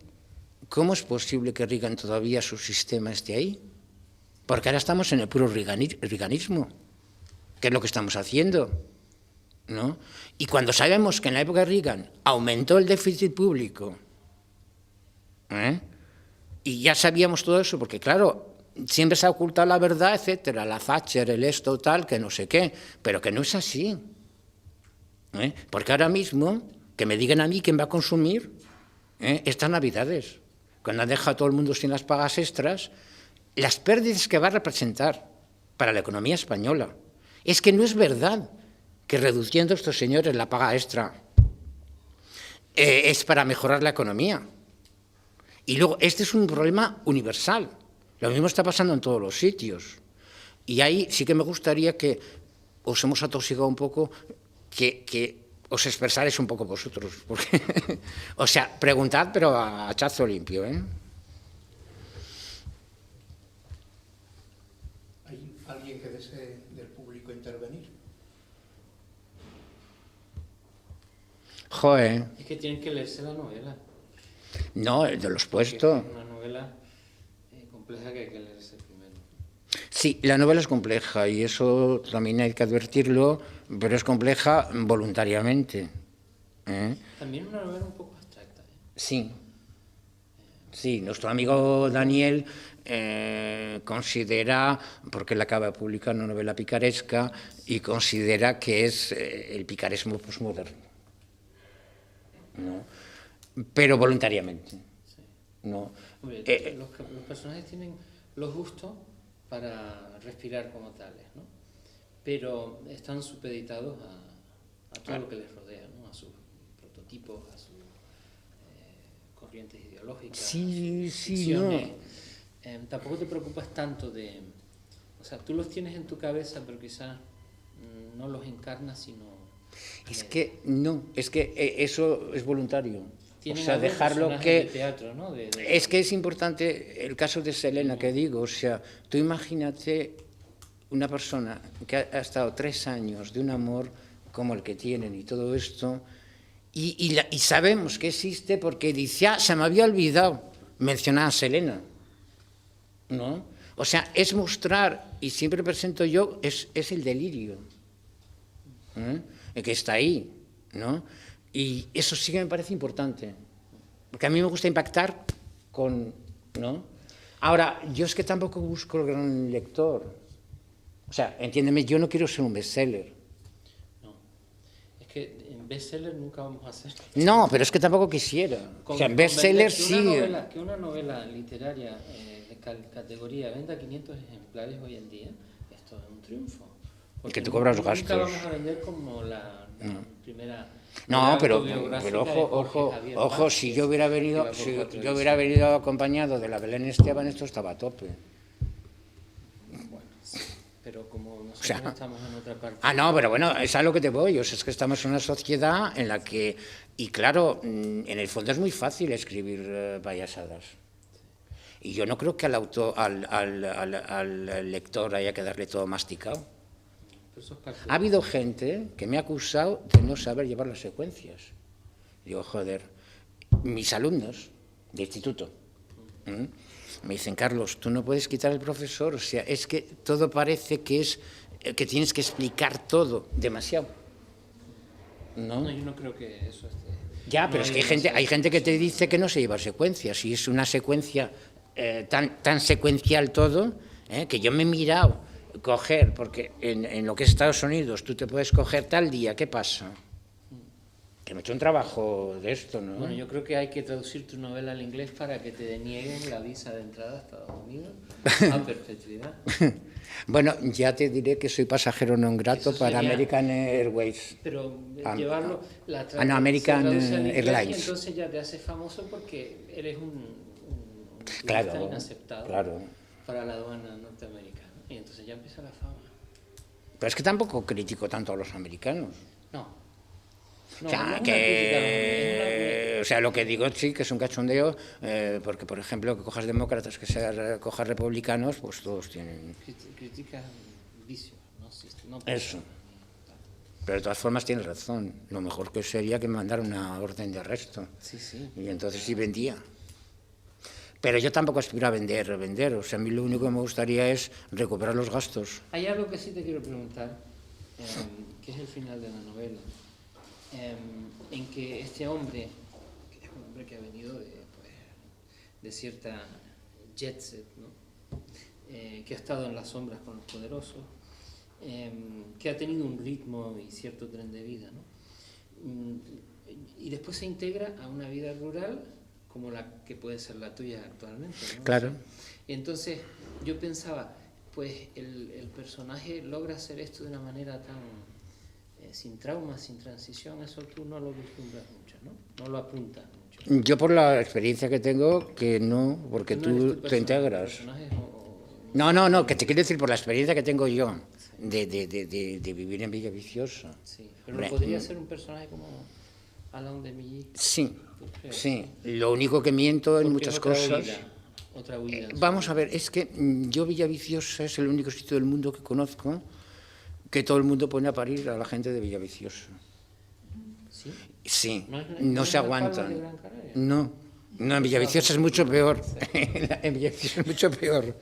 Speaker 4: ¿cómo es posible que Reagan todavía su sistema esté ahí? Porque ahora estamos en el puro reaganismo, que es lo que estamos haciendo, ¿no? Y cuando sabemos que en la época de Reagan aumentó el déficit público, y ya sabíamos todo eso, porque claro, siempre se ha ocultado la verdad, etcétera, la Thatcher, el esto, tal, que no sé qué, pero que no es así, porque ahora mismo, que me digan a mí quién va a consumir, estas Navidades, cuando han dejado a todo el mundo sin las pagas extras, las pérdidas que va a representar para la economía española. Es que no es verdad que reduciendo a estos señores la paga extra es para mejorar la economía. Y luego, este es un problema universal. Lo mismo está pasando en todos los sitios. Y ahí sí que me gustaría que os hemos atosigado un poco, que os expresarais un poco vosotros. Porque, o sea, preguntad, pero a hachazo limpio, ¿eh?
Speaker 2: ¿Hay alguien que desee del público intervenir?
Speaker 4: Joder.
Speaker 3: Es que tienen que leerse la novela.
Speaker 4: No, de los
Speaker 3: Es
Speaker 4: puestos.
Speaker 3: una novela compleja que hay que leerse primero.
Speaker 4: Sí, la novela es compleja y eso también hay que advertirlo, pero es compleja voluntariamente.
Speaker 3: También una novela un poco abstracta.
Speaker 4: Sí. Sí, nuestro amigo Daniel considera, porque él acaba de publicar una novela picaresca, y considera que es el picaresmo posmoderno, ¿no? Pero voluntariamente.
Speaker 3: Sí.
Speaker 4: ¿No?
Speaker 3: Hombre, los personajes tienen los gustos para respirar como tales, ¿no? Pero están supeditados a todo lo que les rodea, ¿no? A sus prototipos, a sus corrientes ideológicas,
Speaker 4: Sí,
Speaker 3: a sus
Speaker 4: sí,
Speaker 3: ficciones. Tampoco te preocupas tanto de... O sea, tú los tienes en tu cabeza, pero quizás no los encarnas, sino...
Speaker 4: Es que no, es que eso es voluntario. O sea,
Speaker 3: algún
Speaker 4: dejarlo
Speaker 3: personaje
Speaker 4: que...
Speaker 3: de teatro, ¿no?
Speaker 4: Es que es importante el caso de Selena que digo, o sea, tú imagínate una persona que ha estado 3 años de un amor como el que tienen y todo esto, y sabemos que existe porque dice, se me había olvidado mencionar a Selena, ¿no? O sea, es mostrar, y siempre presento yo, es el delirio, el que está ahí, ¿no? Y eso sí que me parece importante, porque a mí me gusta impactar con, ¿no? Ahora, yo es que tampoco busco el gran lector. O sea, entiéndeme, yo no quiero ser un bestseller.
Speaker 3: No, es que en bestseller nunca vamos a hacer.
Speaker 4: No, pero es que tampoco quisiera. O sea, en bestseller sí.
Speaker 3: Que una novela literaria de categoría venda 500 ejemplares hoy en día, esto es un triunfo.
Speaker 4: Que tú cobras los
Speaker 3: Nunca
Speaker 4: gastos.
Speaker 3: vamos a vender como la primera...
Speaker 4: No, pero
Speaker 3: autobiográfica
Speaker 4: ojo, si yo hubiera venido acompañado de la Belén Esteban, esto estaba a tope.
Speaker 3: Bueno, sí, pero como nosotros
Speaker 4: O sea,
Speaker 3: estamos en otra parte...
Speaker 4: No, pero bueno, es a lo que te voy. O sea, es que estamos en una sociedad en la que... Y claro, en el fondo es muy fácil escribir payasadas. Y yo no creo que al lector haya que darle todo masticado. Ha habido gente que me ha acusado de no saber llevar las secuencias. Digo, joder, mis alumnos de instituto me dicen, Carlos, tú no puedes quitar al profesor, o sea, es que todo parece que tienes que explicar todo demasiado.
Speaker 3: No, yo no creo que eso esté...
Speaker 4: Ya, pero es que hay gente que te dice que no se lleva secuencias, y es una secuencia tan secuencial todo, que yo me he mirado coger, porque en lo que es Estados Unidos tú te puedes coger tal día, ¿qué pasa? Que me he hecho un trabajo de esto, ¿no?
Speaker 3: Bueno, yo creo que hay que traducir tu novela al inglés para que te denieguen la visa de entrada a Estados Unidos a perpetuidad.
Speaker 4: Bueno, ya te diré que soy pasajero non grato para American Airways.
Speaker 3: Pero llevarlo...
Speaker 4: American Airlines.
Speaker 3: Entonces ya te haces famoso porque eres un
Speaker 4: claro,
Speaker 3: inaceptado para la aduana norteamericana. Y entonces ya empieza la fama.
Speaker 4: Pero es que tampoco critico tanto a los americanos.
Speaker 3: No.
Speaker 4: O sea, lo que digo sí que es un cachondeo, porque, por ejemplo, que cojas demócratas, que cojas republicanos, pues todos tienen...
Speaker 3: Criticas vicios, ¿no?
Speaker 4: Eso. Pero de todas formas tienes razón. Lo mejor que sería que me mandara una orden de arresto.
Speaker 3: Sí.
Speaker 4: Y entonces sí vendía. Pero yo tampoco aspiro a vender. O sea, a mí lo único que me gustaría es recuperar los gastos.
Speaker 3: Hay algo que sí te quiero preguntar, que es el final de la novela, en que este hombre, que es un hombre que ha venido de cierta jet set, ¿no? Que ha estado en las sombras con los poderosos, que ha tenido un ritmo y cierto tren de vida, ¿no? Y después se integra a una vida rural como la que puede ser la tuya actualmente, ¿no?
Speaker 4: Claro.
Speaker 3: Y entonces yo pensaba, pues el personaje logra hacer esto de una manera tan sin trauma, sin transición, eso tú no lo vislumbras mucho, ¿no? No lo apuntas mucho.
Speaker 4: Yo por la experiencia que tengo, que no, porque
Speaker 3: ¿No eres
Speaker 4: tú te integras.
Speaker 3: personaje
Speaker 4: No, que te quiero decir por la experiencia que tengo yo de vivir en Villaviciosa.
Speaker 3: Sí, pero no podría ser un personaje como Alain de Milly.
Speaker 4: Sí,
Speaker 3: ¿Tú crees?
Speaker 4: sí. Lo único que miento en
Speaker 3: Porque
Speaker 4: muchas
Speaker 3: es otra
Speaker 4: cosas.
Speaker 3: huida, otra huida.
Speaker 4: Vamos a ver, es que yo Villaviciosa es el único sitio del mundo que conozco que todo el mundo pone a parir a la gente de Villaviciosa.
Speaker 3: ¿Sí?
Speaker 4: Sí,
Speaker 3: ¿No es
Speaker 4: no se
Speaker 3: Las Palmas
Speaker 4: aguantan.
Speaker 3: de Gran Canaria?
Speaker 4: No, en Villaviciosa es mucho peor. En Villaviciosa es mucho peor.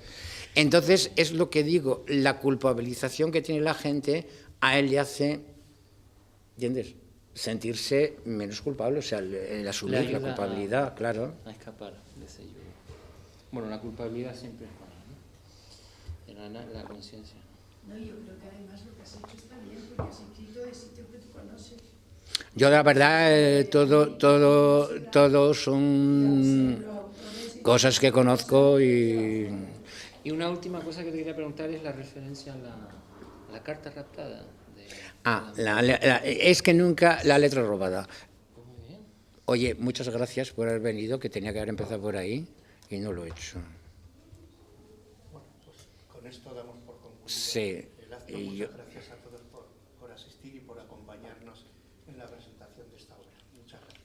Speaker 4: Entonces, es lo que digo, la culpabilización que tiene la gente a él le hace, ¿entiendes?, sentirse menos culpable, o sea, el asumir la
Speaker 3: ayuda
Speaker 4: culpabilidad, claro.
Speaker 3: A escapar de ese yugo. Bueno, la culpabilidad siempre es mala, ¿no? La conciencia.
Speaker 5: No, yo creo que además lo que has hecho está bien, porque has escrito de sitios que tú conoces.
Speaker 4: Yo, la verdad, todo son cosas que conozco y...
Speaker 3: Y una última cosa que te quería preguntar es la referencia a la carta raptada.
Speaker 4: Es que nunca la letra robada.
Speaker 3: Muy bien.
Speaker 4: Oye, muchas gracias por haber venido, que tenía que haber empezado por ahí y no lo he hecho.
Speaker 2: Bueno, pues con esto damos por concluido
Speaker 4: Sí.
Speaker 2: el acto. Muchas gracias a todos por asistir y por acompañarnos en la presentación de esta obra. Muchas gracias.